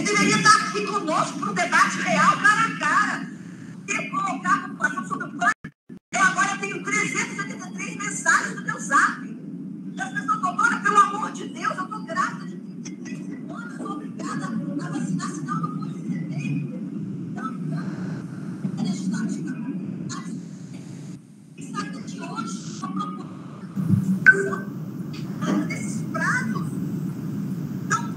Ele deveria estar aqui conosco para um debate real, cara a cara. Ter colocar a população sob o pânico. Eu agora tenho 383 mensagens no meu zap. E as pessoas falam, olha, pelo amor de Deus, eu estou grávida de 33 semanas, sou obrigada a vacinar, senão eu não vou receber. Então, a legislativa está de hoje, uma proposição desses prazos. Então,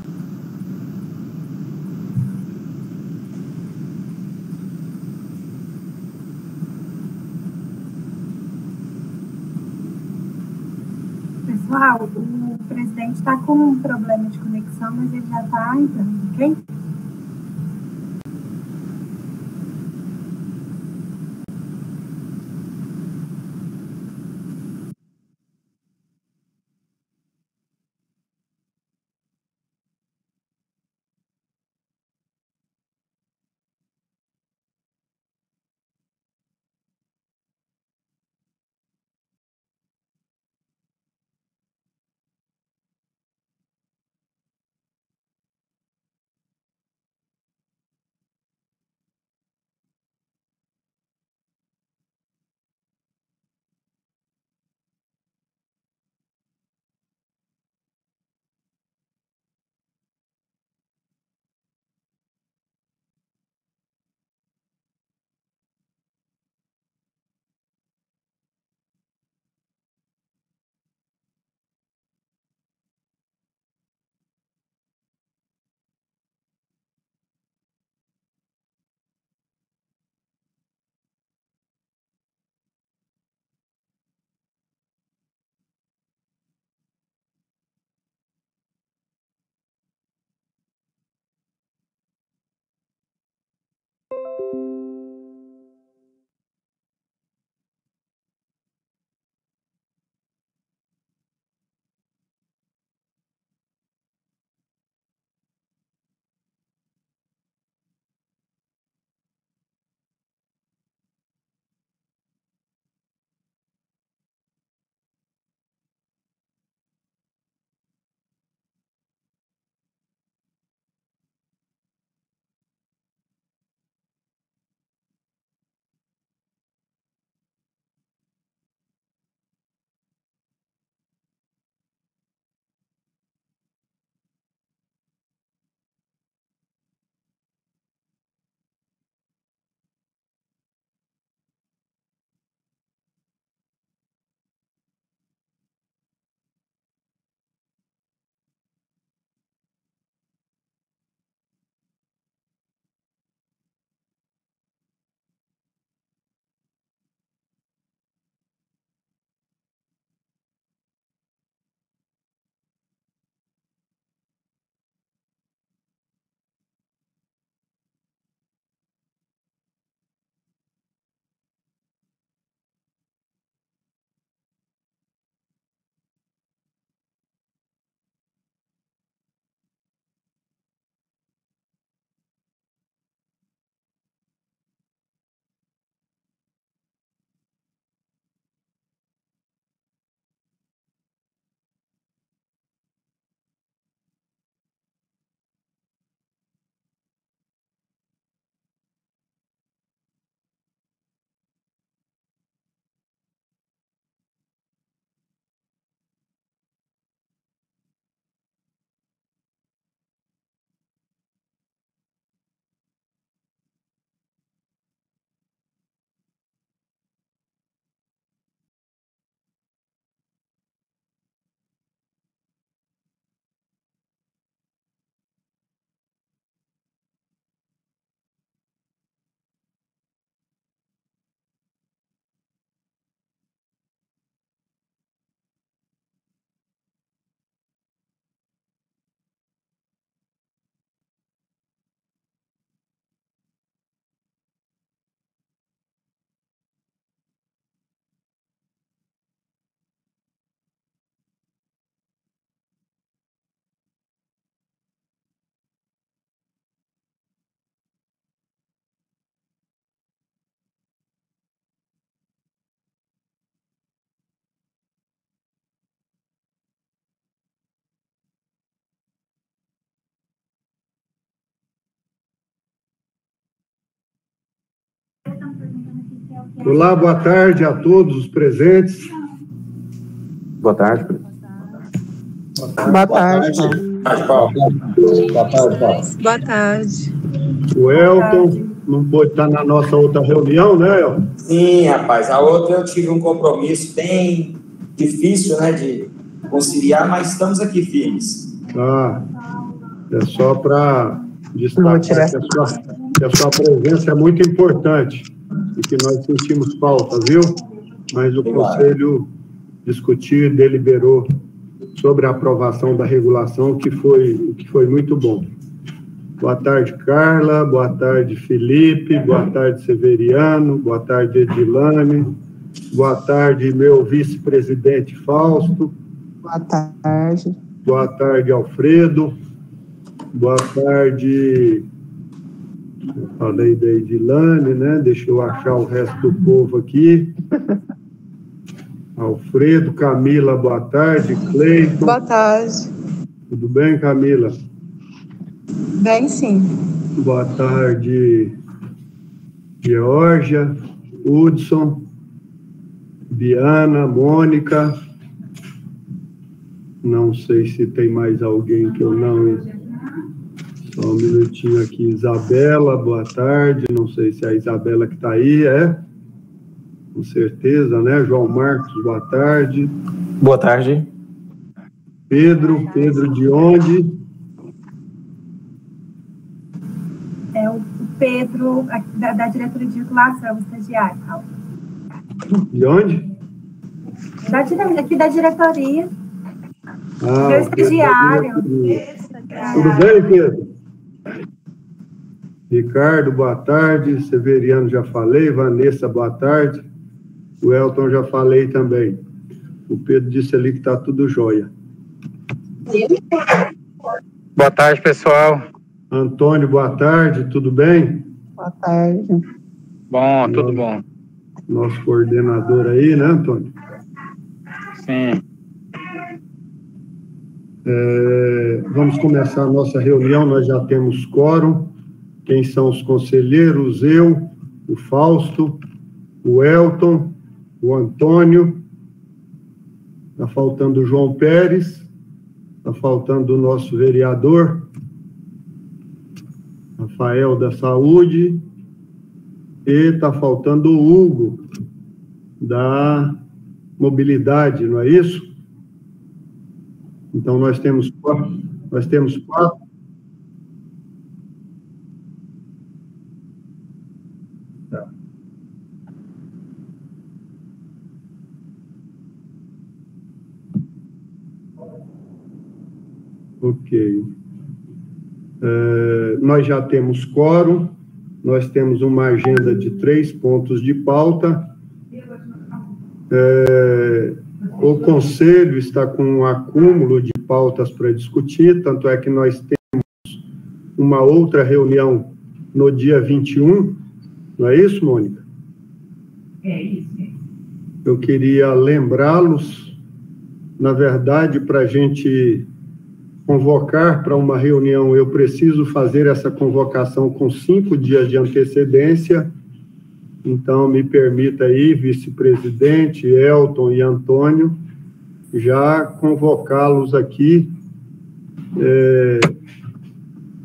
pessoal, o presidente está com um problema de conexão, mas ele já está entrando, ok? Olá, boa tarde a todos os presentes. Boa tarde. Boa tarde. Paulo. Boa tarde, Paulo. Boa tarde. O Elton não pôde estar na nossa outra reunião, né, Elton? Sim, rapaz. A outra eu tive um compromisso bem difícil, né, de conciliar, mas estamos aqui firmes. É só para destacar que a sua presença é muito importante e que nós sentimos falta, viu? Mas o Conselho discutiu e deliberou sobre a aprovação da regulação, o que foi muito bom. Boa tarde, Carla. Boa tarde, Felipe. Boa tarde, Severiano. Boa tarde, Edilane. Boa tarde, meu vice-presidente Fausto. Boa tarde. Boa tarde, Alfredo. Boa tarde. Eu falei da Edilane, né? Deixa eu achar o resto do povo aqui. Alfredo, Camila, boa tarde. Cleiton. Boa tarde. Tudo bem, Camila? Bem, sim. Boa tarde, Georgia, Hudson, Biana, Mônica. Não sei se tem mais alguém que eu não... Só um minutinho aqui. Isabela, boa tarde. Não sei se é a Isabela que está aí, com certeza, né? João Marcos, boa tarde. Boa tarde. Pedro de onde? É o Pedro, da diretoria de vinculação, estagiário. De onde? Aqui da diretoria. Meu estagiário. Tudo bem, Pedro? Ricardo, boa tarde. Severiano, já falei. Vanessa, boa tarde. O Elton, já falei também. O Pedro disse ali que está tudo jóia. Boa tarde, pessoal. Antônio, boa tarde. Tudo bem? Boa tarde. Bom, tudo bom. Nosso coordenador aí, né, Antônio? Sim. Vamos começar a nossa reunião. Nós já temos quórum. Quem são os conselheiros? Eu, o Fausto, o Elton, o Antônio. Está faltando o João Pérez. Está faltando o nosso vereador, Rafael da Saúde. E está faltando o Hugo, da Mobilidade, não é isso? Então, nós temos quatro. Tá. Ok. Nós já temos quórum, nós temos uma agenda de 3 pontos de pauta. O Conselho está com um acúmulo de pautas para discutir, tanto é que nós temos uma outra reunião no dia 21, não é isso, Mônica? É isso. Eu queria lembrá-los, na verdade, para a gente convocar para uma reunião, eu preciso fazer essa convocação com 5 dias de antecedência. Então, me permita aí, vice-presidente, Elton e Antônio, já convocá-los aqui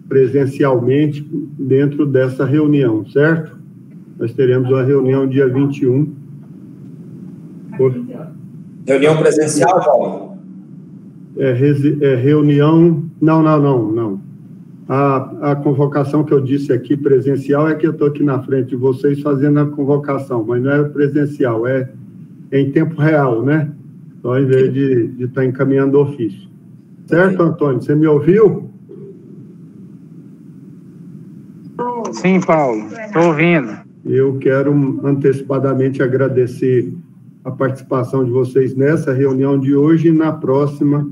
presencialmente dentro dessa reunião, certo? Nós teremos uma reunião dia 21. Reunião presencial, Paulo? Reunião... Não. A convocação que eu disse aqui presencial é que eu estou aqui na frente de vocês fazendo a convocação, mas não é presencial, é em tempo real, né? Só em vez de estar encaminhando ofício. Certo, Antônio? Você me ouviu? Sim, Paulo. Estou ouvindo. Eu quero antecipadamente agradecer a participação de vocês nessa reunião de hoje e na próxima,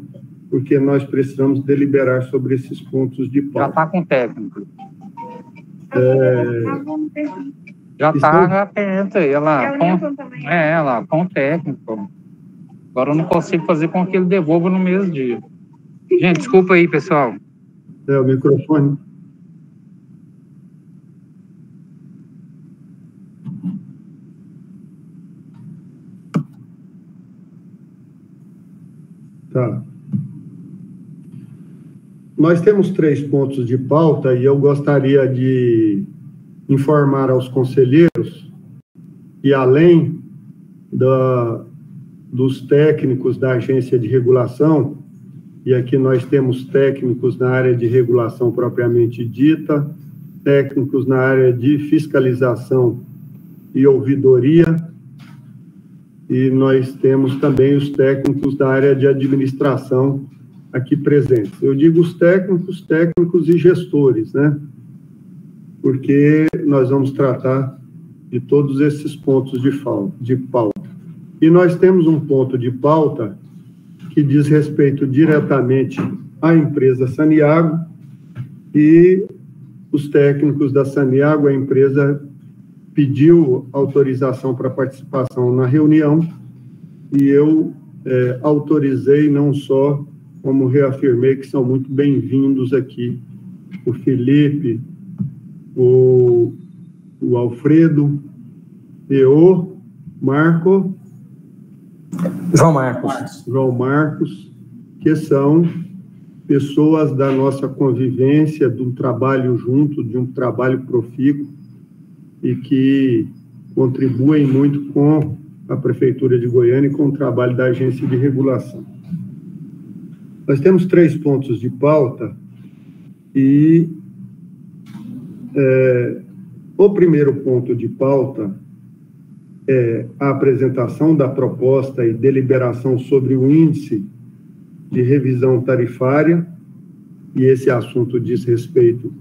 porque nós precisamos deliberar sobre esses pontos de pauta. Já está com técnico. Já está atento aí. Ela com técnico. Agora eu não consigo fazer com que ele devolva no mesmo dia. Gente, desculpa aí, pessoal. O microfone. Tá. Nós temos 3 pontos de pauta e eu gostaria de informar aos conselheiros que, além dos técnicos da agência de regulação, e aqui nós temos técnicos na área de regulação propriamente dita, técnicos na área de fiscalização e ouvidoria, e nós temos também os técnicos da área de administração aqui presentes. Eu digo os técnicos e gestores, né? Porque nós vamos tratar de todos esses pontos de pauta. E nós temos um ponto de pauta que diz respeito diretamente à empresa Saniago, e os técnicos da Saniago, a empresa pediu autorização para participação na reunião, e eu autorizei, não só, como reafirmei, que são muito bem-vindos aqui, o Felipe, o Alfredo e o João Marcos, que são pessoas da nossa convivência, de um trabalho junto, de um trabalho profícuo, e que contribuem muito com a Prefeitura de Goiânia e com o trabalho da Agência de Regulação. Nós temos 3 pontos de pauta, e o primeiro ponto de pauta é a apresentação da proposta e deliberação sobre o índice de revisão tarifária, e esse assunto diz respeito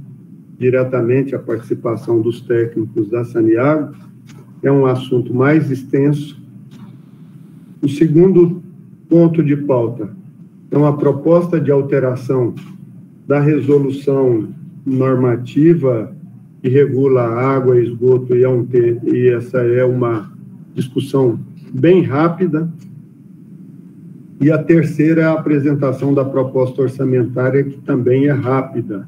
diretamente à participação dos técnicos da Saniago, é um assunto mais extenso. O segundo ponto de pauta é uma proposta de alteração da resolução normativa que regula a água e esgoto, e essa é uma discussão bem rápida. E a terceira é a apresentação da proposta orçamentária, que também é rápida.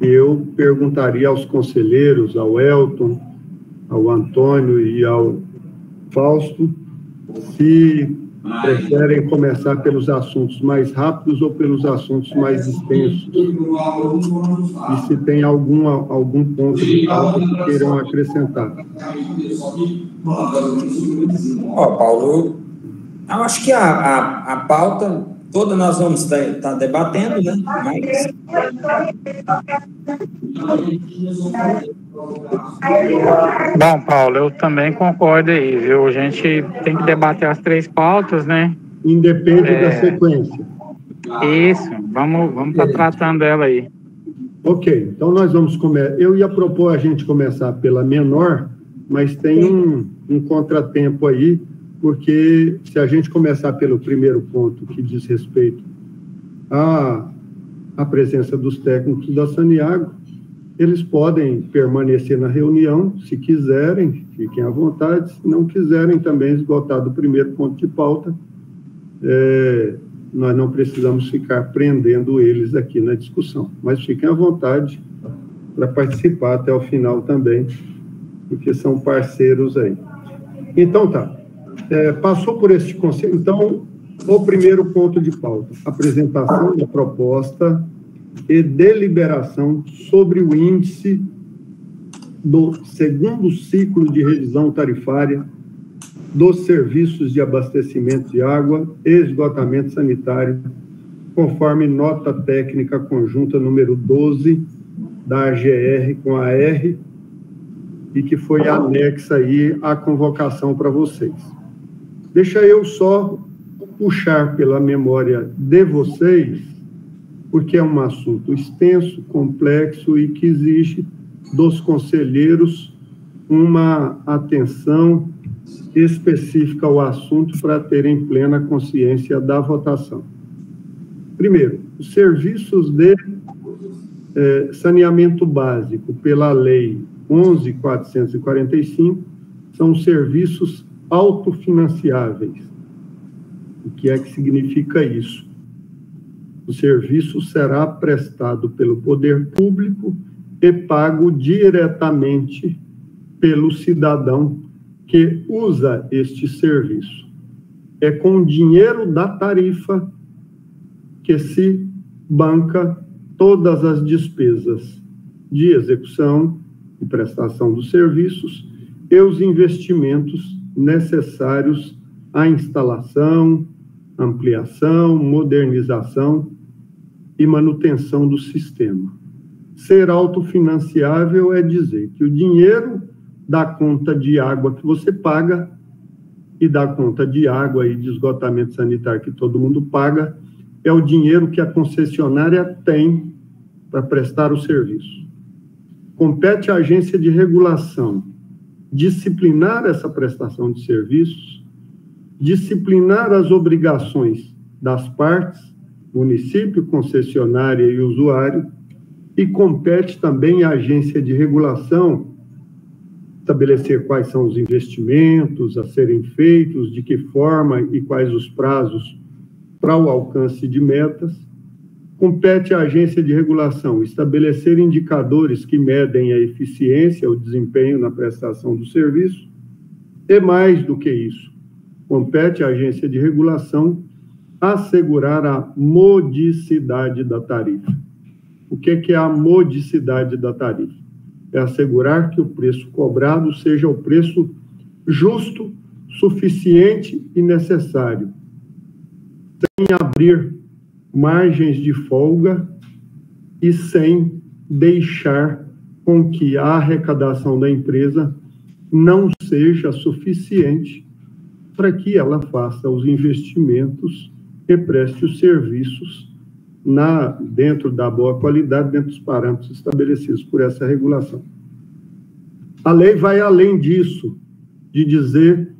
Eu perguntaria aos conselheiros, ao Elton, ao Antônio e ao Fausto, se preferem começar pelos assuntos mais rápidos ou pelos assuntos mais extensos. E se tem algum ponto de pauta que queiram acrescentar. Paulo, eu acho que a pauta toda nós vamos estar debatendo, né? Bom, Paulo, eu também concordo aí, viu? A gente tem que debater as 3 pautas, né? Independe da sequência. Isso, vamos estar tratando ela aí. Ok, então nós vamos começar. Eu ia propor a gente começar pela menor, mas tem um contratempo aí, porque se a gente começar pelo primeiro ponto, que diz respeito à presença dos técnicos da Saniago, eles podem permanecer na reunião, se quiserem, fiquem à vontade, se não quiserem também esgotar do primeiro ponto de pauta, nós não precisamos ficar prendendo eles aqui na discussão, mas fiquem à vontade para participar até o final também, porque são parceiros aí. Então, tá. Passou por este conselho. Então, o primeiro ponto de pauta, apresentação da proposta e deliberação sobre o índice do segundo ciclo de revisão tarifária dos serviços de abastecimento de água e esgotamento sanitário, conforme nota técnica conjunta número 12 da AGR com a R, e que foi anexa aí à convocação para vocês. Deixa eu só puxar pela memória de vocês, porque é um assunto extenso, complexo e que exige dos conselheiros uma atenção específica ao assunto para terem plena consciência da votação. Primeiro, os serviços de saneamento básico pela Lei 11.445 são serviços autofinanciáveis. O que é que significa isso? O serviço será prestado pelo poder público e pago diretamente pelo cidadão que usa este serviço. É com o dinheiro da tarifa que se banca todas as despesas de execução e prestação dos serviços e os investimentos necessários à instalação, ampliação, modernização e manutenção do sistema. Ser autofinanciável é dizer que o dinheiro da conta de água que você paga e da conta de água e de esgotamento sanitário que todo mundo paga é o dinheiro que a concessionária tem para prestar o serviço. Compete à agência de regulação disciplinar essa prestação de serviços, disciplinar as obrigações das partes, município, concessionária e usuário, e compete também à agência de regulação estabelecer quais são os investimentos a serem feitos, de que forma e quais os prazos para o alcance de metas. Compete à agência de regulação estabelecer indicadores que medem a eficiência, o desempenho na prestação do serviço, e mais do que isso, compete à agência de regulação assegurar a modicidade da tarifa. O que é a modicidade da tarifa? É assegurar que o preço cobrado seja o preço justo, suficiente e necessário, sem abrir margens de folga e sem deixar com que a arrecadação da empresa não seja suficiente para que ela faça os investimentos e preste os serviços dentro da boa qualidade, dentro dos parâmetros estabelecidos por essa regulação. A lei vai além disso, de dizer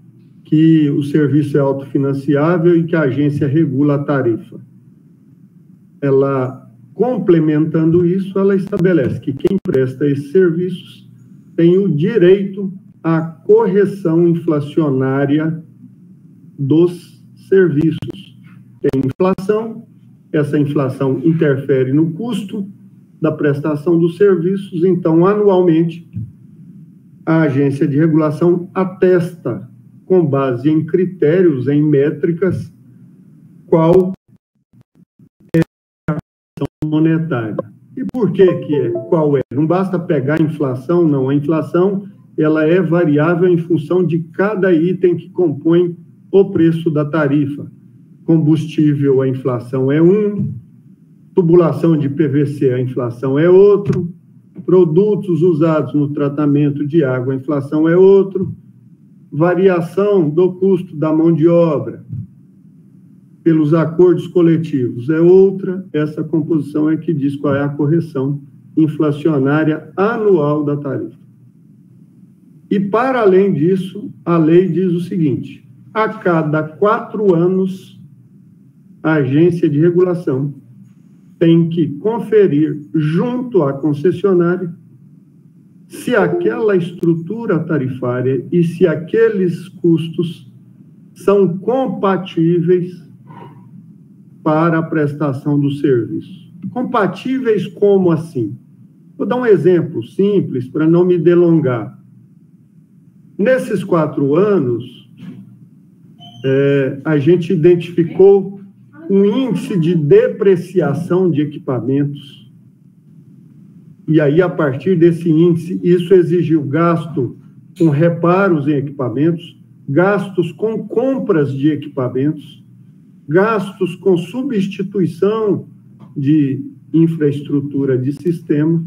que o serviço é autofinanciável e que a agência regula a tarifa. Ela, complementando isso, ela estabelece que quem presta esses serviços tem o direito à correção inflacionária dos serviços. Tem inflação, essa inflação interfere no custo da prestação dos serviços, então, anualmente, a agência de regulação atesta, com base em critérios, em métricas, qual é a ação monetária. E por que é? Qual é? Não basta pegar a inflação, não. A inflação, ela é variável em função de cada item que compõe o preço da tarifa. Combustível, a inflação é um, tubulação de PVC, a inflação é outro, produtos usados no tratamento de água, a inflação é outro, variação do custo da mão de obra pelos acordos coletivos é outra. Essa composição é que diz qual é a correção inflacionária anual da tarifa. E, para além disso, a lei diz o seguinte: a cada 4 anos, a agência de regulação tem que conferir junto à concessionária se aquela estrutura tarifária e se aqueles custos são compatíveis para a prestação do serviço. Compatíveis como assim? Vou dar um exemplo simples para não me delongar. Nesses 4 anos, a gente identificou um índice de depreciação de equipamentos. E aí, a partir desse índice, isso exigiu gasto com reparos em equipamentos, gastos com compras de equipamentos, gastos com substituição de infraestrutura de sistema.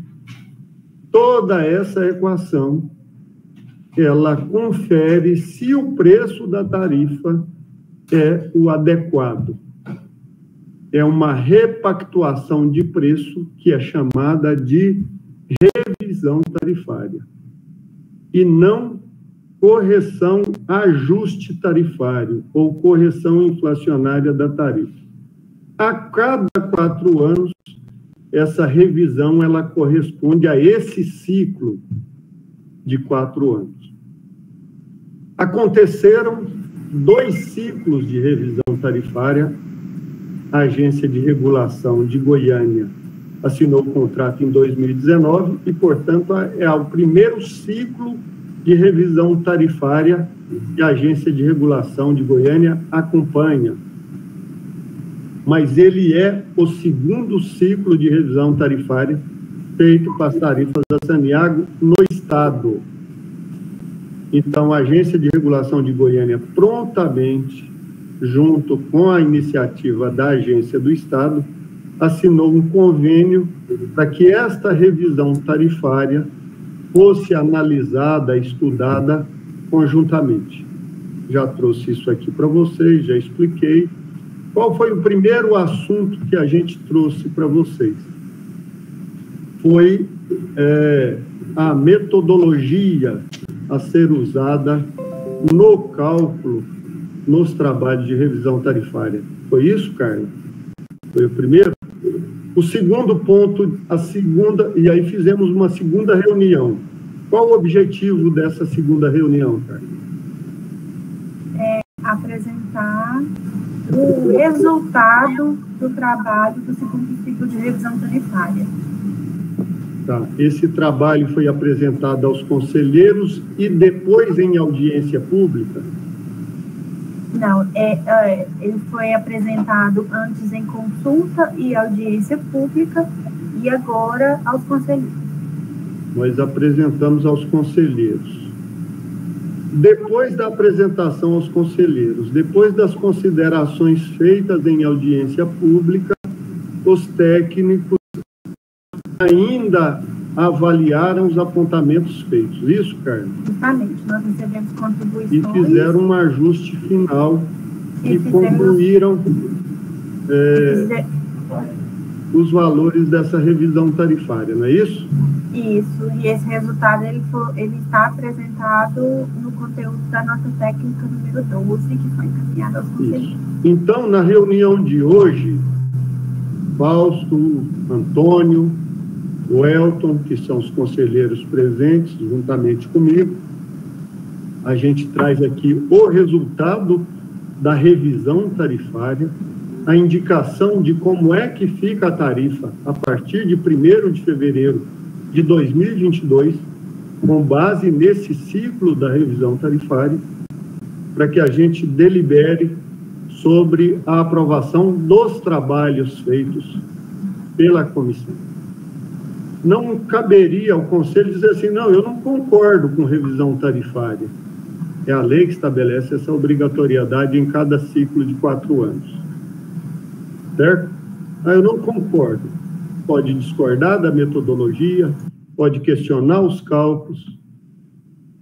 Toda essa equação, ela confere se o preço da tarifa é o adequado. É uma repactuação de preço que é chamada de revisão tarifária e não correção, ajuste tarifário ou correção inflacionária da tarifa. A cada 4 anos, essa revisão ela corresponde a esse ciclo de 4 anos. Aconteceram 2 ciclos de revisão tarifária. A Agência de Regulação de Goiânia assinou o contrato em 2019 e, portanto, é o primeiro ciclo de revisão tarifária que a Agência de Regulação de Goiânia acompanha. mas ele é o segundo ciclo de revisão tarifária feito para as tarifas da Saniago no Estado. Então, a Agência de Regulação de Goiânia, prontamente, junto com a iniciativa da Agência do Estado, assinou um convênio para que esta revisão tarifária fosse analisada, estudada conjuntamente. Já trouxe isso aqui para vocês, já expliquei. Qual foi o primeiro assunto que a gente trouxe para vocês? Foi a metodologia a ser usada no cálculo, nos trabalhos de revisão tarifária. Foi isso, Carla? Foi o primeiro? O segundo ponto, e aí fizemos uma segunda reunião. Qual o objetivo dessa segunda reunião, Carla? Apresentar o resultado do trabalho do segundo ciclo de revisão tarifária. Tá. Esse trabalho foi apresentado aos conselheiros e depois em audiência pública? Não, ele foi apresentado antes em consulta e audiência pública e agora aos conselheiros. Nós apresentamos aos conselheiros. Depois da apresentação aos conselheiros, depois das considerações feitas em audiência pública, os técnicos ainda avaliaram os apontamentos feitos. Isso, Carlos? Justamente, nós recebemos contribuições. E fizeram um ajuste final e concluíram os valores dessa revisão tarifária, não é isso? Isso, e esse resultado ele está apresentado no conteúdo da nota técnica número 12, que foi encaminhada aos conselheiros. Então, na reunião de hoje, Fausto, Antônio, o Elton, que são os conselheiros presentes, juntamente comigo, a gente traz aqui o resultado da revisão tarifária, a indicação de como é que fica a tarifa a partir de 1º de fevereiro de 2022, com base nesse ciclo da revisão tarifária, para que a gente delibere sobre a aprovação dos trabalhos feitos pela comissão. Não caberia ao Conselho dizer assim, não, eu não concordo com revisão tarifária. É a lei que estabelece essa obrigatoriedade em cada ciclo de 4 anos. Certo? Eu não concordo. Pode discordar da metodologia, pode questionar os cálculos,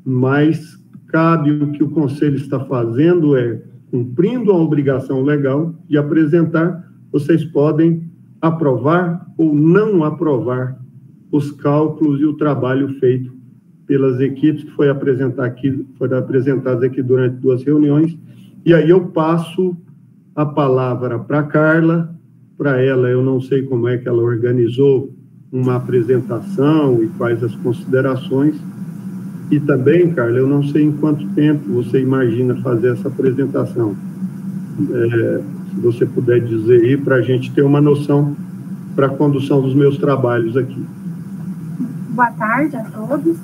mas cabe o que o Conselho está fazendo cumprindo a obrigação legal de apresentar, vocês podem aprovar ou não aprovar os cálculos e o trabalho feito pelas equipes que foram apresentadas aqui durante 2 reuniões. E aí eu passo a palavra para a Carla. Para ela, eu não sei como é que ela organizou uma apresentação e quais as considerações. E também, Carla, eu não sei em quanto tempo você imagina fazer essa apresentação. Se você puder dizer aí, para a gente ter uma noção para a condução dos meus trabalhos aqui. Boa tarde a todos.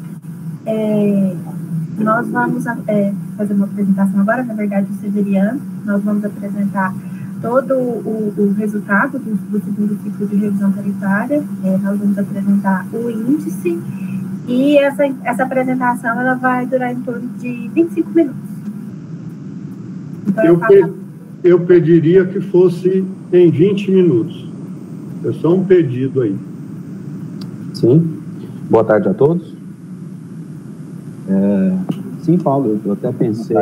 Nós vamos fazer uma apresentação agora, na verdade, o Severiano. Nós vamos apresentar todo o resultado do segundo ciclo de revisão tarifária. Nós vamos apresentar o índice e essa apresentação ela vai durar em torno de 25 minutos. Então, eu pediria que fosse em 20 minutos. É só um pedido aí. Sim. Boa tarde a todos. Sim, Paulo, eu até pensei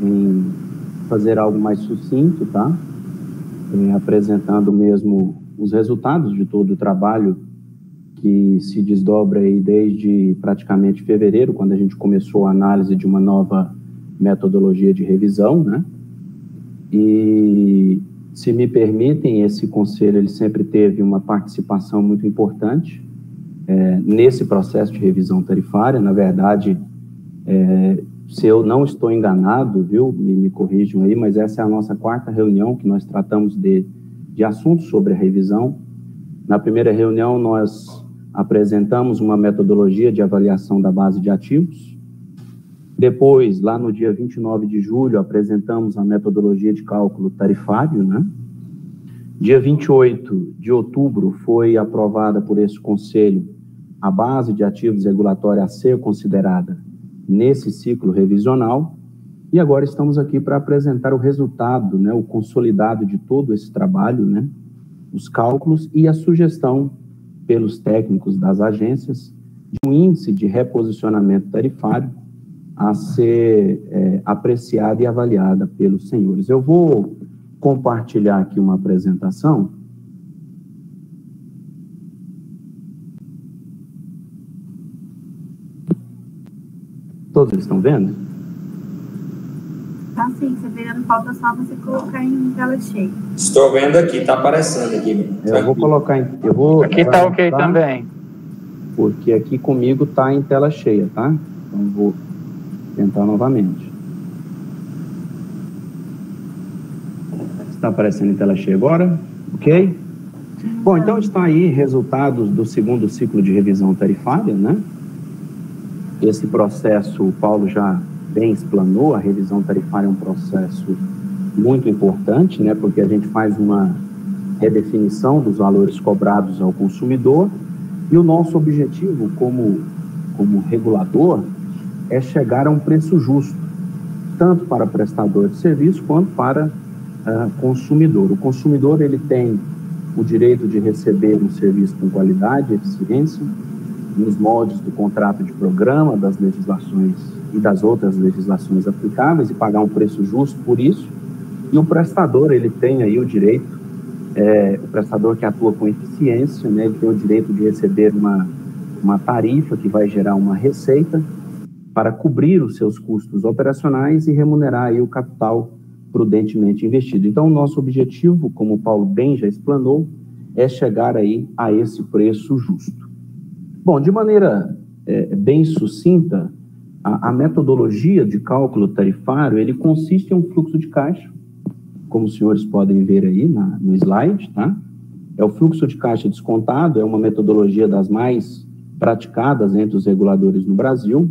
em fazer algo mais sucinto, tá? Apresentando mesmo os resultados de todo o trabalho que se desdobra aí desde praticamente fevereiro, quando a gente começou a análise de uma nova metodologia de revisão, né? E, se me permitem, esse conselho ele sempre teve uma participação muito importante nesse processo de revisão tarifária. Na verdade, se eu não estou enganado, viu, me corrijam aí, mas essa é a nossa 4ª reunião que nós tratamos de assuntos sobre a revisão. Na primeira reunião, nós apresentamos uma metodologia de avaliação da base de ativos. Depois, lá no dia 29 de julho, apresentamos a metodologia de cálculo tarifário, né? Dia 28 de outubro foi aprovada por esse Conselho a base de ativos regulatórios a ser considerada nesse ciclo revisional, e agora estamos aqui para apresentar o resultado, né, o consolidado de todo esse trabalho, né, os cálculos e a sugestão pelos técnicos das agências de um índice de reposicionamento tarifário a ser apreciada e avaliada pelos senhores. Eu vou compartilhar aqui uma apresentação. Todos estão vendo? Tá sim, você vendo, falta só você colocar em tela cheia. Estou vendo aqui, está aparecendo aqui. Eu vou colocar em... Aqui está ok também. Porque aqui comigo está em tela cheia, tá? Então vou tentar novamente. Está aparecendo em tela cheia agora? Ok? Bom, então está aí resultados do segundo ciclo de revisão tarifária, né? Esse processo, o Paulo já bem explanou, a revisão tarifária é um processo muito importante, né? Porque a gente faz uma redefinição dos valores cobrados ao consumidor e o nosso objetivo como regulador é chegar a um preço justo, tanto para prestador de serviço quanto para consumidor. O consumidor, ele tem o direito de receber um serviço com qualidade e eficiência, nos moldes do contrato de programa, das legislações e das outras legislações aplicáveis, e pagar um preço justo por isso. E o prestador, ele tem aí o direito, o prestador que atua com eficiência, né, ele tem o direito de receber uma tarifa que vai gerar uma receita para cobrir os seus custos operacionais e remunerar aí o capital prudentemente investido. Então, o nosso objetivo, como o Paulo bem já explanou, é chegar aí a esse preço justo. Bom, de maneira bem sucinta, a metodologia de cálculo tarifário, ele consiste em um fluxo de caixa, como os senhores podem ver aí no slide, tá? É o fluxo de caixa descontado, é uma metodologia das mais praticadas entre os reguladores no Brasil,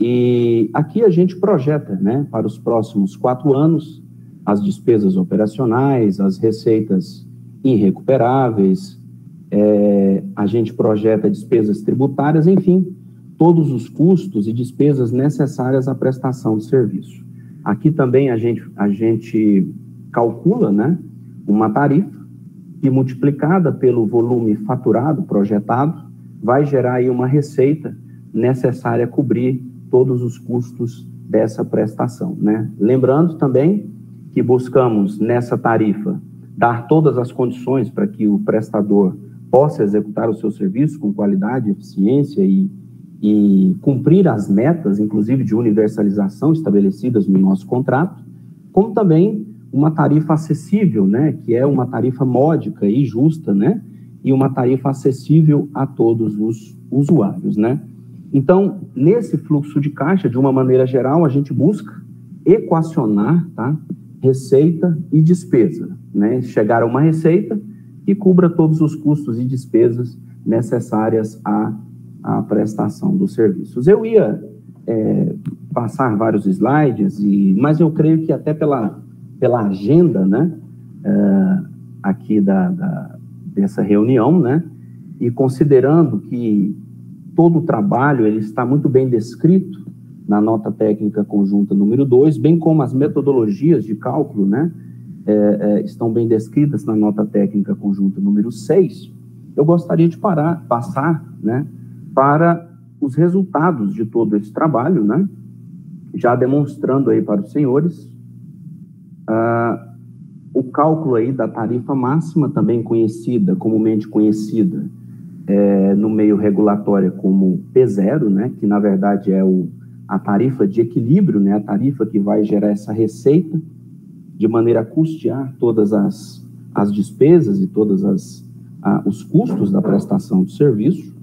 e aqui a gente projeta, né, para os próximos 4 anos, as despesas operacionais, as receitas irrecuperáveis, a gente projeta despesas tributárias, enfim, todos os custos e despesas necessárias à prestação de serviço. Aqui também a gente calcula, né, uma tarifa que, multiplicada pelo volume faturado, projetado, vai gerar aí uma receita necessária a cobrir todos os custos dessa prestação, né? Lembrando também que buscamos, nessa tarifa, dar todas as condições para que o prestador possa executar o seu serviço com qualidade, eficiência e cumprir as metas, inclusive de universalização estabelecidas no nosso contrato, como também uma tarifa acessível, né, que é uma tarifa módica e justa, né, e uma tarifa acessível a todos os usuários, né. Então, nesse fluxo de caixa, de uma maneira geral, a gente busca equacionar, tá, receita e despesa, né, chegar a uma receita que cubra todos os custos e despesas necessárias à prestação dos serviços. Eu ia passar vários slides, mas eu creio que até pela agenda, né, aqui dessa reunião, né, e considerando que todo o trabalho ele está muito bem descrito na nota técnica conjunta número 2, bem como as metodologias de cálculo, né, estão bem descritas na nota técnica conjunta número 6, eu gostaria de passar, né, para os resultados de todo esse trabalho, né, já demonstrando aí para os senhores o cálculo aí da tarifa máxima, também conhecida, comumente conhecida no meio regulatório como P0, né, que na verdade é a tarifa de equilíbrio, né, a tarifa que vai gerar essa receita, de maneira a custear todas as despesas e todos os custos da prestação de serviço.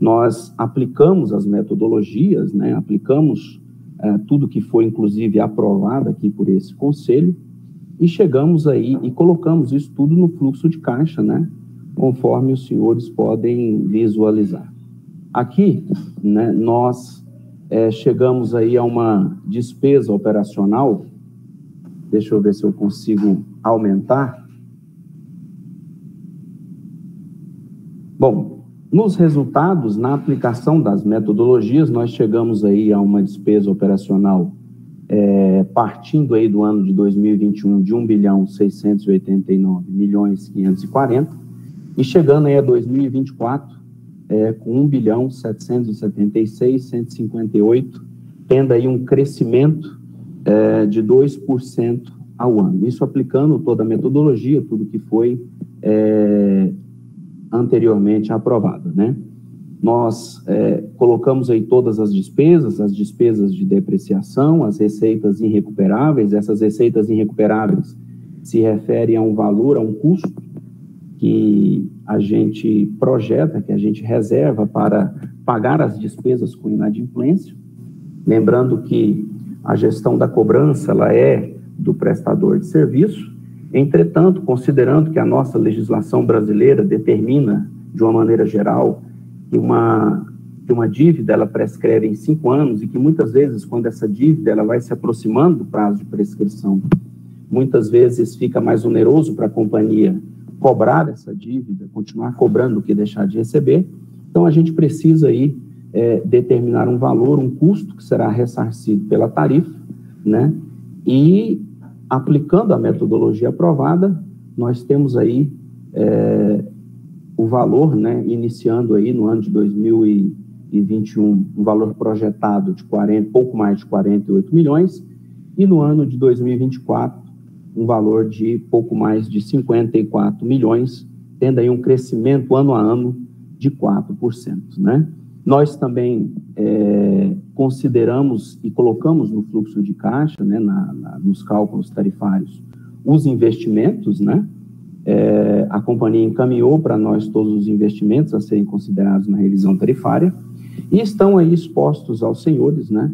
Nós aplicamos as metodologias, né, aplicamos tudo que foi, inclusive, aprovado aqui por esse conselho, e chegamos aí e colocamos isso tudo no fluxo de caixa, né, conforme os senhores podem visualizar. Aqui, né, nós chegamos aí a uma despesa operacional. Deixa eu ver se eu consigo aumentar Bom, nos resultados, na aplicação das metodologias, nós chegamos aí a uma despesa operacional partindo aí do ano de 2021 de 1.689.540 e chegando aí a 2024 com 1.776.158, tendo aí um crescimento de 2% ao ano. Isso aplicando toda a metodologia, tudo que foi anteriormente aprovado, né? Nós colocamos aí todas as despesas de depreciação, as receitas irrecuperáveis. Essas receitas irrecuperáveis se referem a um valor, a um custo que a gente projeta, que a gente reserva para pagar as despesas com inadimplência. Lembrando que a gestão da cobrança, ela é do prestador de serviço. Entretanto, considerando que a nossa legislação brasileira determina, de uma maneira geral, que uma dívida ela prescreve em 5 anos e que muitas vezes, quando essa dívida ela vai se aproximando do prazo de prescrição, muitas vezes fica mais oneroso para a companhia cobrar essa dívida, continuar cobrando do que deixar de receber. Então, a gente precisa aí determinar um valor, um custo que será ressarcido pela tarifa, né? E, aplicando a metodologia aprovada, nós temos aí o valor, né, iniciando aí no ano de 2021, um valor projetado de pouco mais de 48 milhões, e no ano de 2024, um valor de pouco mais de 54 milhões, tendo aí um crescimento ano a ano de 4%, né? Nós também consideramos e colocamos no fluxo de caixa, né, nos cálculos tarifários, os investimentos, né? A companhia encaminhou para nós todos os investimentos a serem considerados na revisão tarifária e estão aí expostos aos senhores, né?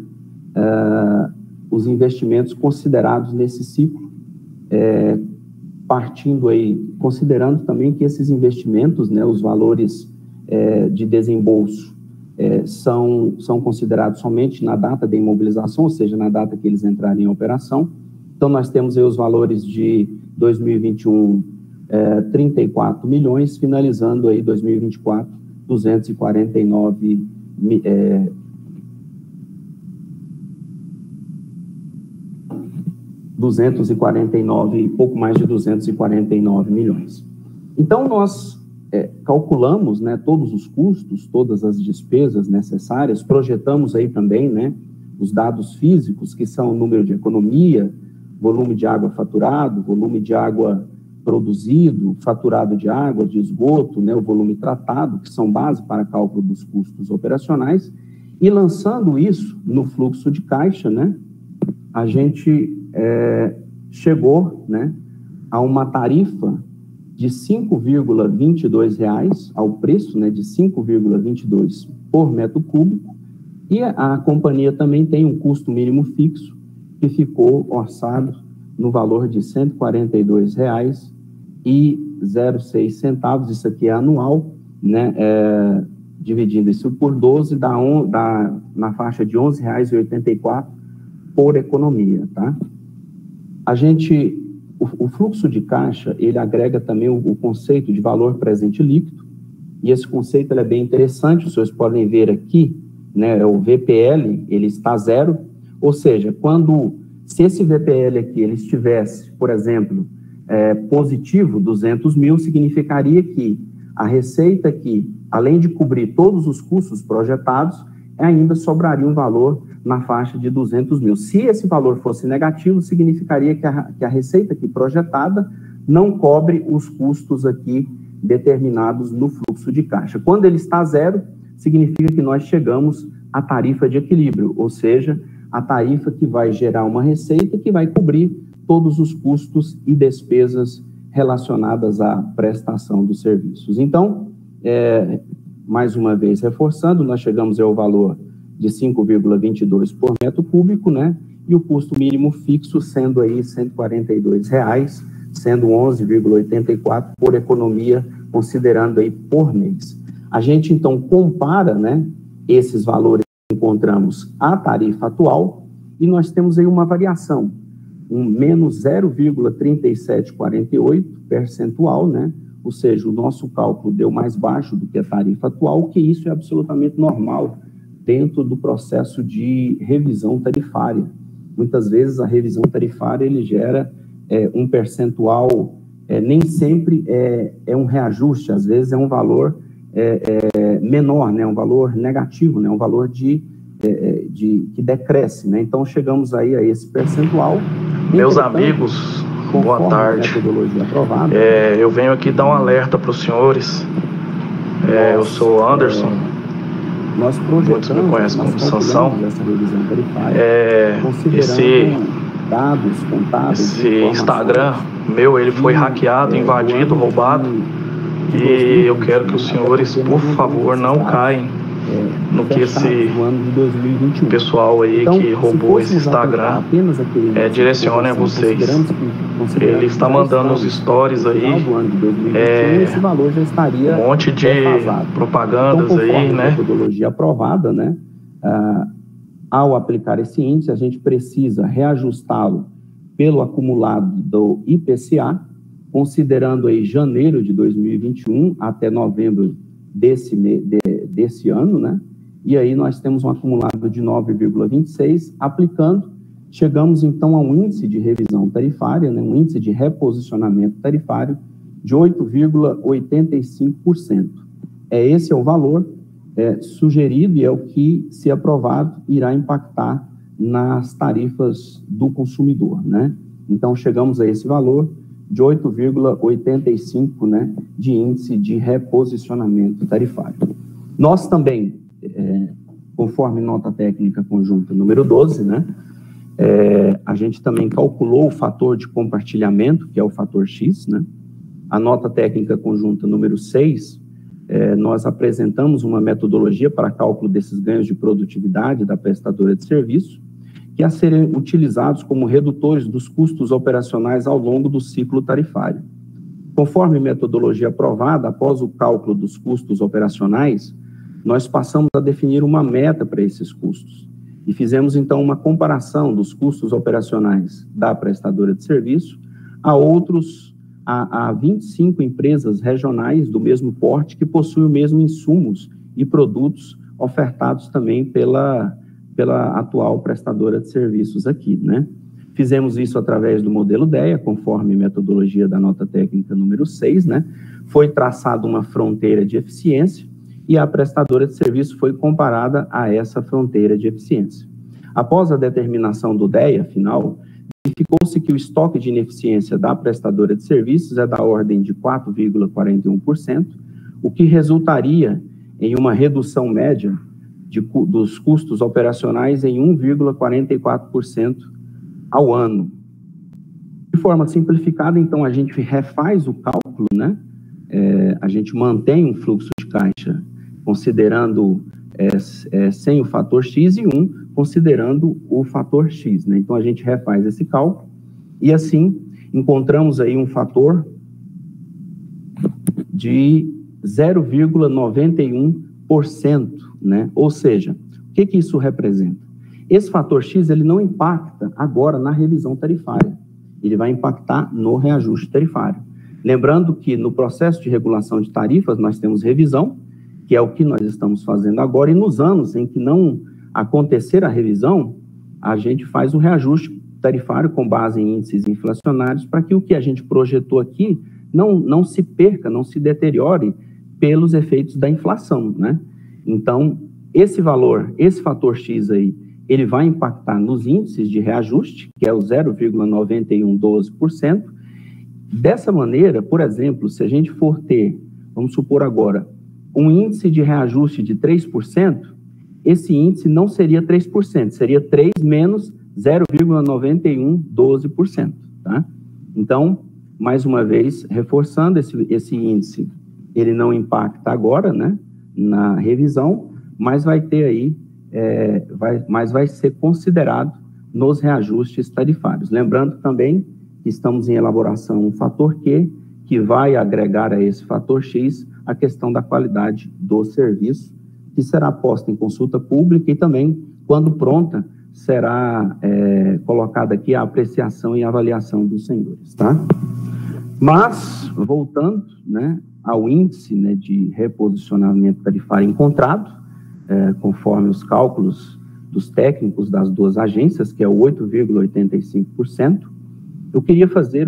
Os investimentos considerados nesse ciclo, partindo aí, considerando também que esses investimentos, né, os valores de desembolso são considerados somente na data de imobilização, ou seja, na data que eles entrarem em operação. Então, nós temos aí os valores de 2021, 34 milhões, finalizando aí 2024, 249 pouco mais de 249 milhões. Então, nós calculamos, né, todos os custos, todas as despesas necessárias, projetamos aí também, né, os dados físicos, que são o número de economia, volume de água faturado, volume de água produzido, faturado de água, de esgoto, né, o volume tratado, que são base para cálculo dos custos operacionais, e lançando isso no fluxo de caixa, né, a gente chegou, né, a uma tarifa de R$ 5,22, ao preço, né, de 5,22 por metro cúbico, e a companhia também tem um custo mínimo fixo que ficou orçado no valor de R$ 142,06, isso aqui é anual, né, dividindo isso por 12, dá na faixa de R$ 11,84 por economia, tá? O fluxo de caixa, ele agrega também o conceito de valor presente líquido, e esse conceito ele é bem interessante, os senhores podem ver aqui, né, o VPL, ele está zero, ou seja, se esse VPL aqui, ele estivesse, por exemplo, positivo, 200 mil, significaria que a receita aqui, além de cobrir todos os custos projetados, ainda sobraria um valor na faixa de 200 mil. Se esse valor fosse negativo, significaria que a receita aqui projetada não cobre os custos aqui determinados no fluxo de caixa. Quando ele está zero, significa que nós chegamos à tarifa de equilíbrio, ou seja, a tarifa que vai gerar uma receita que vai cobrir todos os custos e despesas relacionadas à prestação dos serviços. Então, mais uma vez reforçando, nós chegamos ao valor de 5,22 por metro cúbico, né? E o custo mínimo fixo sendo aí R$ 142,00, sendo 11,84 por economia, considerando aí por mês. A gente, então, compara, né, esses valores que encontramos à tarifa atual e nós temos aí uma variação, um menos 0,3748 percentual, né? ou seja, o nosso cálculo deu mais baixo do que a tarifa atual, que isso é absolutamente normal dentro do processo de revisão tarifária. Muitas vezes a revisão tarifária ele gera um percentual, nem sempre é um reajuste, às vezes é um valor menor, né, um valor negativo, né, um valor que decresce, né? Então chegamos aí a esse percentual. Meus amigos, boa tarde. Aprovada, eu venho aqui dar um alerta para os senhores. Eu sou Anderson. Nós muitos me conhecem como Sansão. Dados contábeis, esse Instagram meu, ele foi hackeado, invadido, roubado. E eu quero que os senhores, por favor, não caem no que esse pessoal aí que roubou esse Instagram direcione a vocês. Ele está mandando os stories aí, um monte de propagandas aí, né? Metodologia aprovada, né? Ao aplicar esse índice, a gente precisa reajustá-lo pelo acumulado do IPCA, considerando aí janeiro de 2021 até novembro desse ano, né? E aí nós temos um acumulado de 9,26, aplicando, chegamos então a um índice de revisão tarifária, né? Um índice de reposicionamento tarifário de 8,85%. Esse é o valor sugerido e é o que, se aprovado, irá impactar nas tarifas do consumidor, né? Então chegamos a esse valor de 8,85, né, de índice de reposicionamento tarifário. Nós também, conforme nota técnica conjunta número 12, né, a gente também calculou o fator de compartilhamento, que é o fator X, né. A nota técnica conjunta número 6, nós apresentamos uma metodologia para cálculo desses ganhos de produtividade da prestadora de serviço, que a serem utilizados como redutores dos custos operacionais ao longo do ciclo tarifário. Conforme metodologia aprovada, após o cálculo dos custos operacionais, nós passamos a definir uma meta para esses custos e fizemos, então, uma comparação dos custos operacionais da prestadora de serviço a 25 empresas regionais do mesmo porte que possuem os mesmos insumos e produtos ofertados também pela atual prestadora de serviços aqui, né? Fizemos isso através do modelo DEA, conforme metodologia da nota técnica número 6, né? Foi traçada uma fronteira de eficiência e a prestadora de serviço foi comparada a essa fronteira de eficiência. Após a determinação do DEA final, verificou-se que o estoque de ineficiência da prestadora de serviços é da ordem de 4,41%, o que resultaria em uma redução média dos custos operacionais em 1,44% ao ano. De forma simplificada, então, a gente refaz o cálculo, né? A gente mantém um fluxo de caixa considerando sem o fator X e considerando o fator X, né? Então, a gente refaz esse cálculo e, assim, encontramos aí um fator de 0,91%, né? Ou seja, o que isso representa? Esse fator X, ele não impacta agora na revisão tarifária, ele vai impactar no reajuste tarifário. Lembrando que no processo de regulação de tarifas, nós temos revisão, que é o que nós estamos fazendo agora, e nos anos em que não acontecer a revisão, a gente faz um reajuste tarifário com base em índices inflacionários, para que o que a gente projetou aqui não se perca, não se deteriore pelos efeitos da inflação, né? Então, esse valor, esse fator X aí, ele vai impactar nos índices de reajuste, que é o 0,9112%. Dessa maneira, por exemplo, se a gente for ter, vamos supor agora, um índice de reajuste de 3%, esse índice não seria 3%, seria 3 menos 0,9112%, tá? Então, mais uma vez, reforçando esse índice, ele não impacta agora, né, na revisão, mas vai ter aí, mas vai ser considerado nos reajustes tarifários. Lembrando também que estamos em elaboração um fator Q, que vai agregar a esse fator X a questão da qualidade do serviço, que será posta em consulta pública e também, quando pronta, será colocada aqui a apreciação e avaliação dos senhores, tá? Mas, voltando, né, ao índice, né, de reposicionamento tarifário encontrado, conforme os cálculos dos técnicos das duas agências, que é o 8,85%, eu queria fazer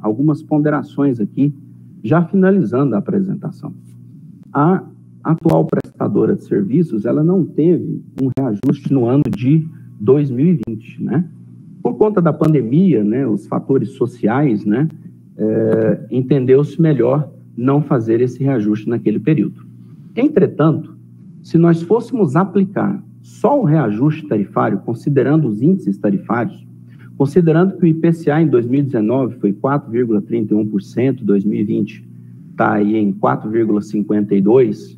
algumas ponderações aqui, já finalizando a apresentação. A atual prestadora de serviços, ela não teve um reajuste no ano de 2020, né? Por conta da pandemia, né, os fatores sociais, né, entendeu-se melhor não fazer esse reajuste naquele período. Entretanto, se nós fôssemos aplicar só o reajuste tarifário, considerando os índices tarifários, considerando que o IPCA em 2019 foi 4,31%, 2020 está aí em 4,52%,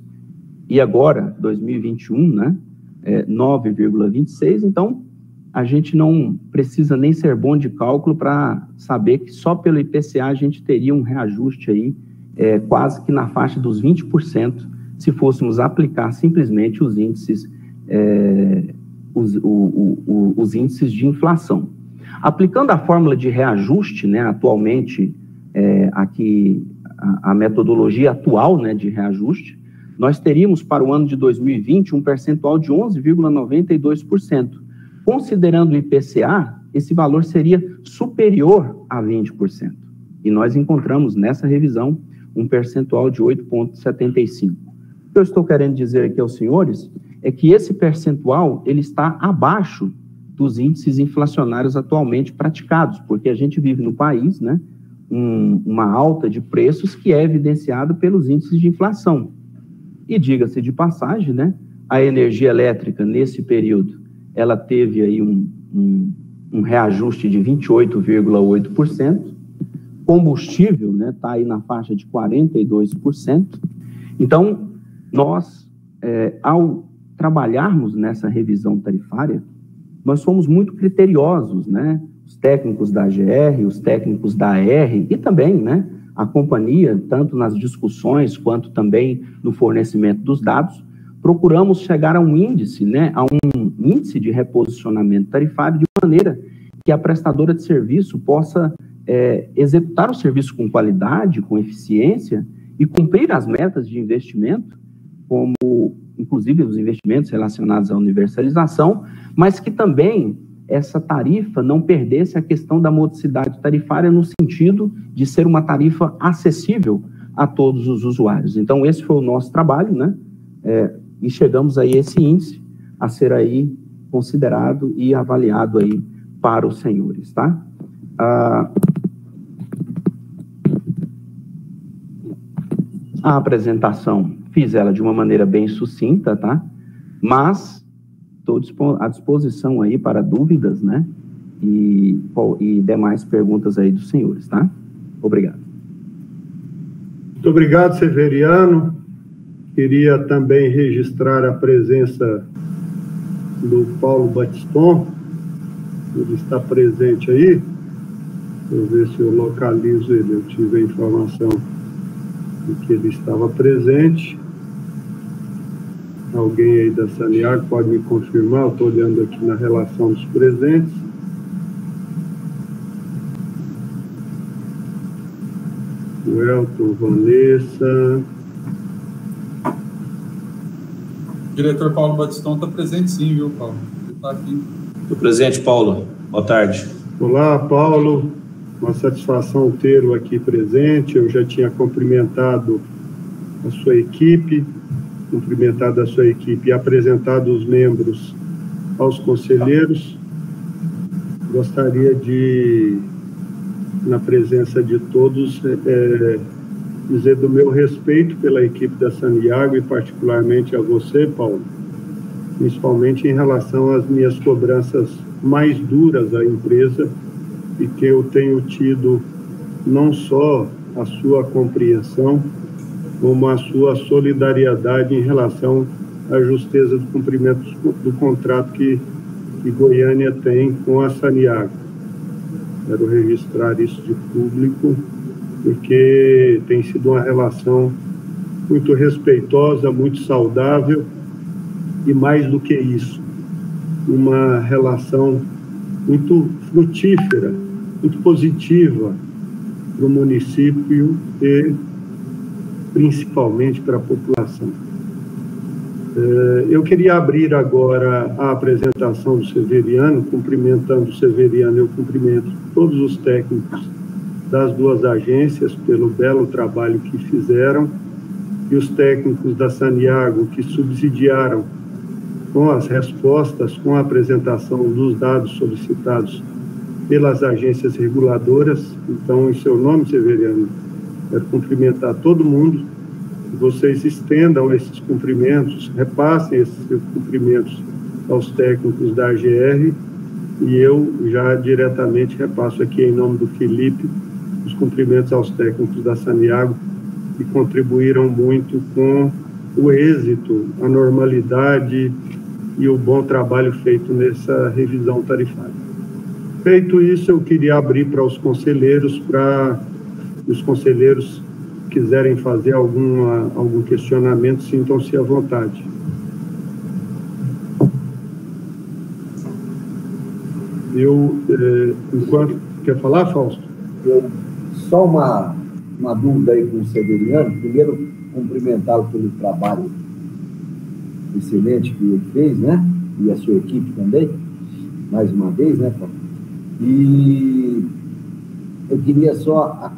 e agora, 2021, né, 9,26%, então a gente não precisa nem ser bom de cálculo para saber que só pelo IPCA a gente teria um reajuste aí quase que na faixa dos 20%, se fôssemos aplicar simplesmente os índices, os índices de inflação. Aplicando a fórmula de reajuste, né, atualmente, aqui a metodologia atual, né, de reajuste, nós teríamos para o ano de 2020 um percentual de 11,92%. Considerando o IPCA, esse valor seria superior a 20%. E nós encontramos nessa revisão um percentual de 8,75%. O que eu estou querendo dizer aqui aos senhores é que esse percentual ele está abaixo dos índices inflacionários atualmente praticados, porque a gente vive no país, né, uma alta de preços que é evidenciada pelos índices de inflação. E diga-se de passagem, né, a energia elétrica nesse período ela teve aí um reajuste de 28,8%, combustível, né, está aí na faixa de 42%. Então, nós, ao trabalharmos nessa revisão tarifária, nós somos muito criteriosos, né, os técnicos da AGR, os técnicos da AR e também, né, a companhia, tanto nas discussões quanto também no fornecimento dos dados, procuramos chegar a um índice, né, a um índice de reposicionamento tarifário de maneira que a prestadora de serviço possa executar o serviço com qualidade, com eficiência e cumprir as metas de investimento, como inclusive os investimentos relacionados à universalização, mas que também essa tarifa não perdesse a questão da modicidade tarifária no sentido de ser uma tarifa acessível a todos os usuários. Então, esse foi o nosso trabalho, né? E chegamos aí a esse índice a ser aí considerado e avaliado aí para os senhores, tá? A apresentação, fiz ela de uma maneira bem sucinta, tá? Mas estou à disposição aí para dúvidas, né? E demais perguntas aí dos senhores, tá? Obrigado. Muito obrigado, Severiano. Queria também registrar a presença do Paulo Batiston. Ele está presente aí. Deixa eu ver se eu localizo ele. Eu tive a informação de que ele estava presente. Alguém aí da Saniago pode me confirmar? Eu estou olhando aqui na relação dos presentes. O Elton, Vanessa. O diretor Paulo Batiston está presente sim, viu, Paulo? Ele está aqui. Estou presente, Paulo. Boa tarde. Olá, Paulo. Uma satisfação tê-lo aqui presente. Eu já tinha cumprimentado a sua equipe e apresentado os membros aos conselheiros. Gostaria de, na presença de todos, dizer do meu respeito pela equipe da Saniago e particularmente a você, Paulo, principalmente em relação às minhas cobranças mais duras à empresa e que eu tenho tido não só a sua compreensão, como a sua solidariedade em relação à justeza do cumprimento do contrato que Goiânia tem com a Saniago. Quero registrar isso de público, porque tem sido uma relação muito respeitosa, muito saudável e, mais do que isso, uma relação muito frutífera, muito positiva, para o município e principalmente para a população. Eu queria abrir agora a apresentação do Severiano, cumprimentando o Severiano. Eu cumprimento todos os técnicos das duas agências pelo belo trabalho que fizeram e os técnicos da Santiago que subsidiaram com as respostas, com a apresentação dos dados solicitados pelas agências reguladoras. Então, em seu nome, Severiano, quero cumprimentar todo mundo, que vocês estendam esses cumprimentos, repassem esses cumprimentos aos técnicos da AGR, e eu já diretamente repasso aqui em nome do Felipe os cumprimentos aos técnicos da Santiago, que contribuíram muito com o êxito, a normalidade e o bom trabalho feito nessa revisão tarifária. Feito isso, eu queria abrir para os conselheiros, para os conselheiros quiserem fazer algum questionamento, sintam-se à vontade. Quer falar, Fausto? Só uma dúvida aí com o Severiano. Primeiro, cumprimentá-lo pelo trabalho excelente que ele fez, né? E a sua equipe também, mais uma vez, né, Paulo? E eu queria só,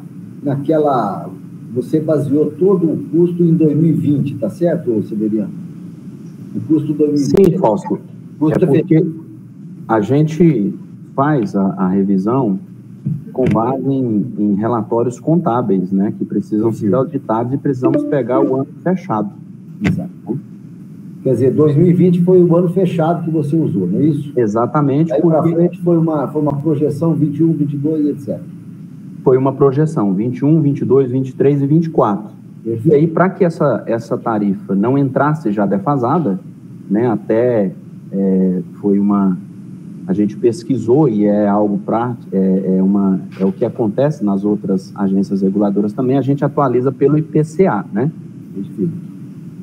você baseou todo o custo em 2020, tá certo, Severiano? O custo 2020. Sim, Fausto. É porque a gente faz a revisão com base em relatórios contábeis, né, que precisam ser auditados e precisamos pegar o ano fechado. Exato. Quer dizer, 2020 foi o ano fechado que você usou, não é isso? Exatamente. Aí para frente foi uma projeção 21, 22, etc. Foi uma projeção 21, 22, 23 e 24. E aí, para que essa tarifa não entrasse já defasada, né, a gente pesquisou e é algo prático, é o que acontece nas outras agências reguladoras também, a gente atualiza pelo IPCA, né?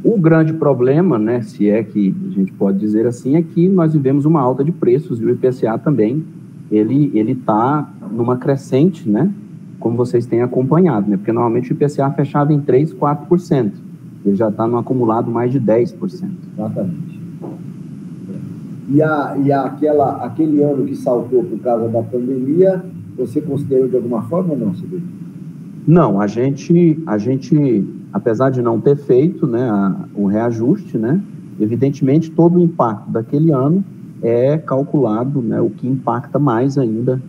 O grande problema, né, se é que a gente pode dizer assim, é que nós vivemos uma alta de preços e o IPCA também, ele está numa crescente, né, como vocês têm acompanhado, né, porque normalmente o IPCA fechava em 3%, 4%, ele já está no acumulado mais de 10%. Exatamente. E aquele ano que saltou por causa da pandemia, você considerou de alguma forma ou não, Silvio? Não, a gente, apesar de não ter feito, né, o reajuste, né, evidentemente todo o impacto daquele ano é calculado, né, o que impacta mais ainda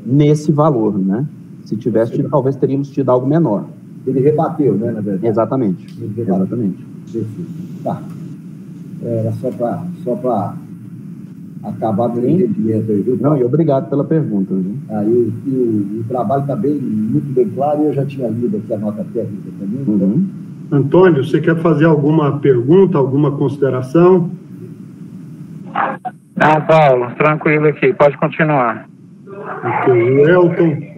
nesse valor, né? Se tivesse tido, talvez teríamos tido algo menor. Ele rebateu, né, na verdade? Exatamente. Exatamente. Tá. Era só para acabar meu entendimento aí, viu? Não, e obrigado pela pergunta. Viu? Aí o trabalho está muito bem claro, e eu já tinha lido aqui a nota técnica também. Uhum. Antônio, você quer fazer alguma pergunta, alguma consideração? Não, Paulo, tranquilo aqui, pode continuar. Ok, o Elton.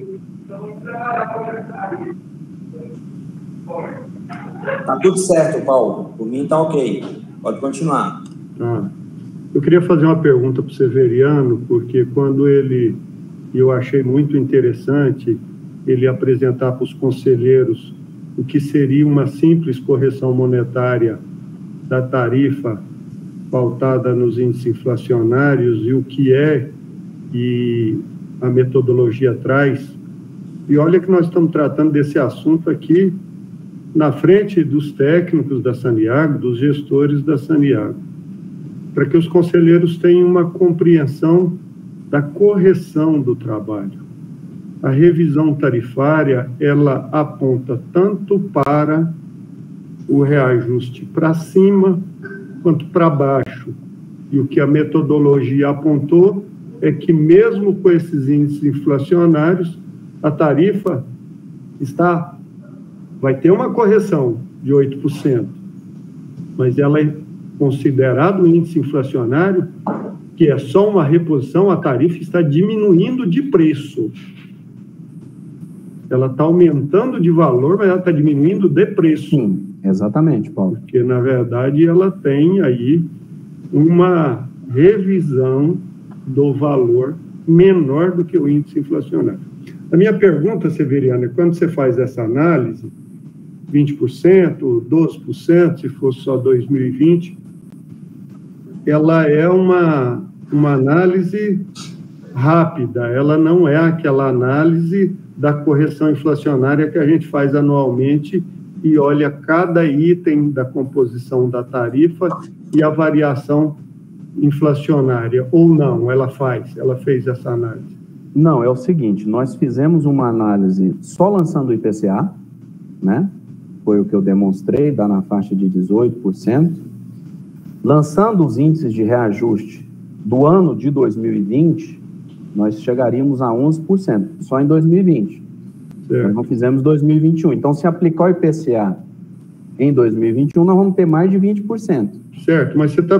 Tá tudo certo, Paulo. Por mim tá ok. Pode continuar. Eu queria fazer uma pergunta para o Severiano, porque quando eu achei muito interessante ele apresentar para os conselheiros o que seria uma simples correção monetária da tarifa pautada nos índices inflacionários e o que e a metodologia traz. E olha que nós estamos tratando desse assunto aqui na frente dos técnicos da Santiago, dos gestores da Santiago, para que os conselheiros tenham uma compreensão da correção do trabalho. A revisão tarifária, ela aponta tanto para o reajuste para cima quanto para baixo. E o que a metodologia apontou é que, mesmo com esses índices inflacionários, a tarifa vai ter uma correção de 8%, mas ela é considerado o índice inflacionário, que é só uma reposição, a tarifa está diminuindo de preço. Ela está aumentando de valor, mas ela está diminuindo de preço. Sim, exatamente, Paulo. Porque, na verdade, ela tem aí uma revisão do valor menor do que o índice inflacionário. A minha pergunta, Severiano, é quando você faz essa análise, 20%, 12%, se fosse só 2020, ela é uma análise rápida, ela não é aquela análise da correção inflacionária que a gente faz anualmente e olha cada item da composição da tarifa e a variação inflacionária, ou não, ela fez essa análise? Não, é o seguinte, nós fizemos uma análise só lançando o IPCA, né? Foi o que eu demonstrei, dá na faixa de 18%. Lançando os índices de reajuste do ano de 2020, nós chegaríamos a 11%, só em 2020. Certo. Nós não fizemos 2021. Então, se aplicar o IPCA em 2021, nós vamos ter mais de 20%. Certo, mas você está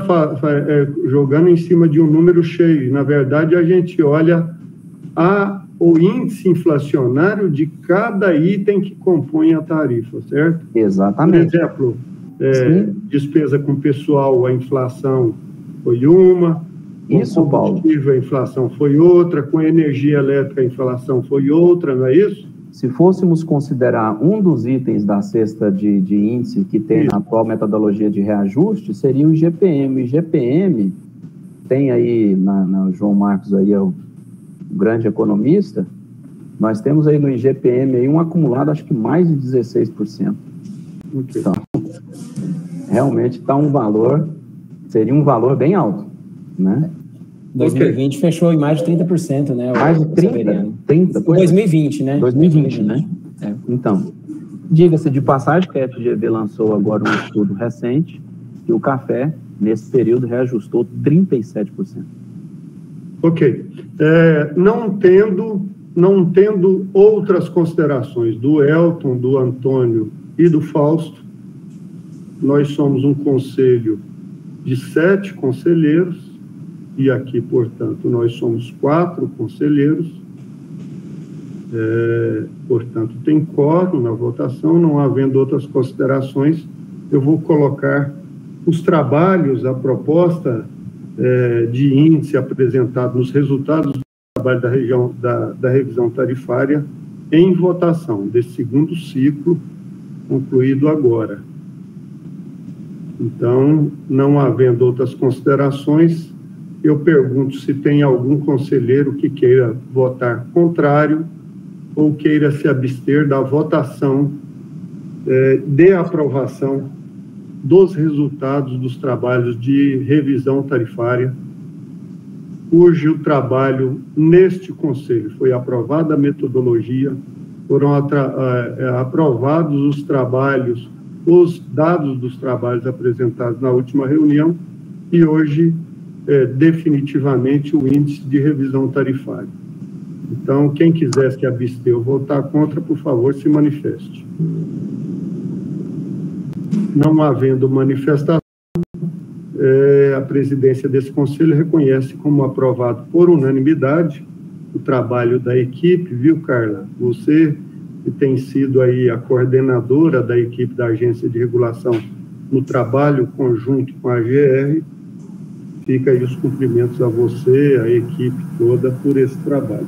jogando em cima de um número cheio. Na verdade, a gente olha o índice inflacionário de cada item que compõe a tarifa, certo? Exatamente. Por exemplo, despesa com pessoal, a inflação foi uma, com combustível, a inflação foi outra, com energia elétrica, a inflação foi outra, não é isso? Se fôssemos considerar um dos itens da cesta de índice que tem na atual metodologia de reajuste, seria o IGPM. O IGPM tem aí, na João Marcos, aí é o grande economista, nós temos aí no IGPM aí um acumulado, acho que mais de 16%. Okay. Então, realmente está seria um valor bem alto, né? 2020 fechou em mais de 30%, né? Mais de 30%? 2020, né? 2020, né? É. Então, diga-se de passagem que a FGV lançou agora um estudo recente que o café, nesse período, reajustou 37%. Ok. Não tendo outras considerações do Elton, do Antônio e do Fausto, nós somos um conselho de 7 conselheiros, e aqui, portanto, nós somos 4 conselheiros, portanto, tem quórum na votação, não havendo outras considerações, eu vou colocar os trabalhos, a proposta de índice apresentado nos resultados do trabalho da revisão tarifária em votação, desse segundo ciclo, concluído agora. Então, não havendo outras considerações, eu pergunto se tem algum conselheiro que queira votar contrário ou queira se abster da votação de aprovação dos resultados dos trabalhos de revisão tarifária, cujo trabalho neste conselho foi aprovada a metodologia, foram aprovados os trabalhos, os dados dos trabalhos apresentados na última reunião e hoje definitivamente o índice de revisão tarifária. Então, quem quiser se abster ou votar contra, por favor, se manifeste. Não havendo manifestação, a presidência desse conselho reconhece como aprovado por unanimidade o trabalho da equipe, viu, Carla? Você que tem sido aí a coordenadora da equipe da Agência de Regulação no trabalho conjunto com a AGR, fica aí os cumprimentos a você, a equipe toda, por esse trabalho.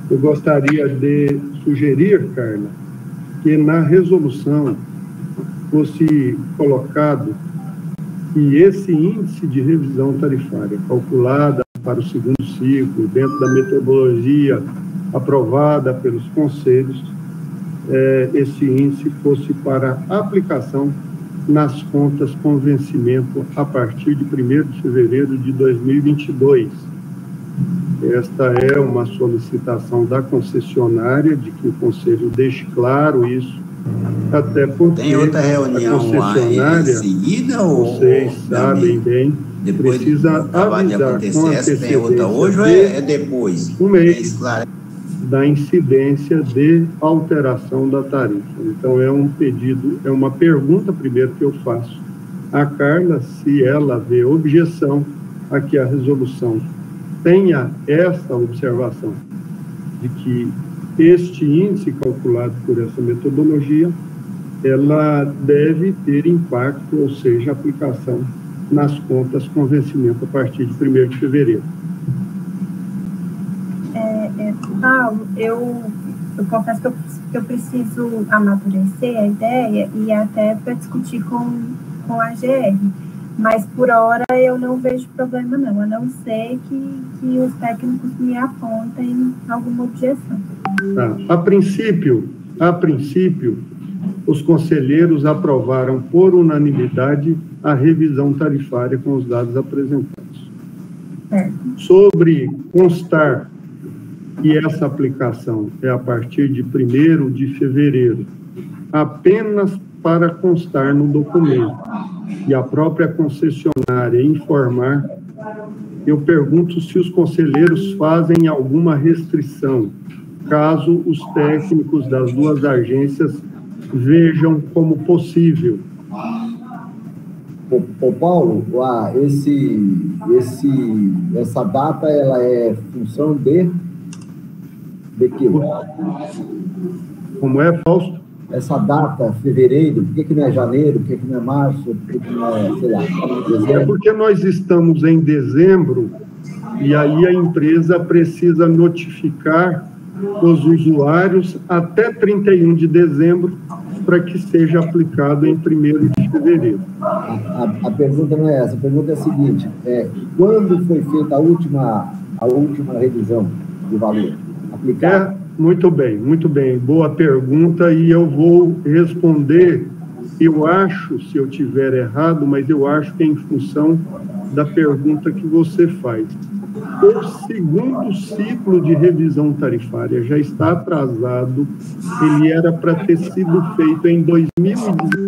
Eu gostaria de sugerir, Carla, que na resolução fosse colocado que esse índice de revisão tarifária, calculada para o segundo ciclo, dentro da metodologia aprovada pelos conselhos, esse índice fosse para aplicação nas contas com vencimento a partir de 1º de fevereiro de 2022. Esta é uma solicitação da concessionária, de que o Conselho deixe claro isso, até porque tem outra reunião a concessionária, em seguida, vocês sabem bem, depois precisa avisar com antecedência, tem outra hoje ou é depois? Um mês da incidência de alteração da tarifa. Então, é um pedido, é uma pergunta primeiro que eu faço a Carla, se ela vê objeção a que a resolução tenha essa observação de que este índice calculado por essa metodologia, ela deve ter impacto, ou seja, aplicação nas contas com vencimento a partir de 1º de fevereiro. Paulo, eu eu confesso que eu preciso amadurecer a ideia e até para discutir com a GR. Mas, por hora, eu não vejo problema, não. A não ser que os técnicos me apontem alguma objeção. Tá. A princípio, os conselheiros aprovaram por unanimidade a revisão tarifária com os dados apresentados. Certo. Sobre constar que essa aplicação é a partir de 1º de fevereiro, apenas para constar no documento e a própria concessionária informar, eu pergunto se os conselheiros fazem alguma restrição, caso os técnicos das duas agências vejam como possível. Ô Paulo, essa data ela é função de quê? Como é, Fausto? Essa data, fevereiro, por que não é janeiro, por que não é março, por que não é, sei lá, dezembro? É porque nós estamos em dezembro e aí a empresa precisa notificar os usuários até 31 de dezembro para que seja aplicado em 1º de fevereiro. A pergunta não é essa, a pergunta é a seguinte, quando foi feita a última revisão de valor aplicado? Muito bem, boa pergunta, e eu vou responder, eu acho, se eu tiver errado, mas eu acho que é em função da pergunta que você faz. O segundo ciclo de revisão tarifária já está atrasado, ele era para ter sido feito em 2019.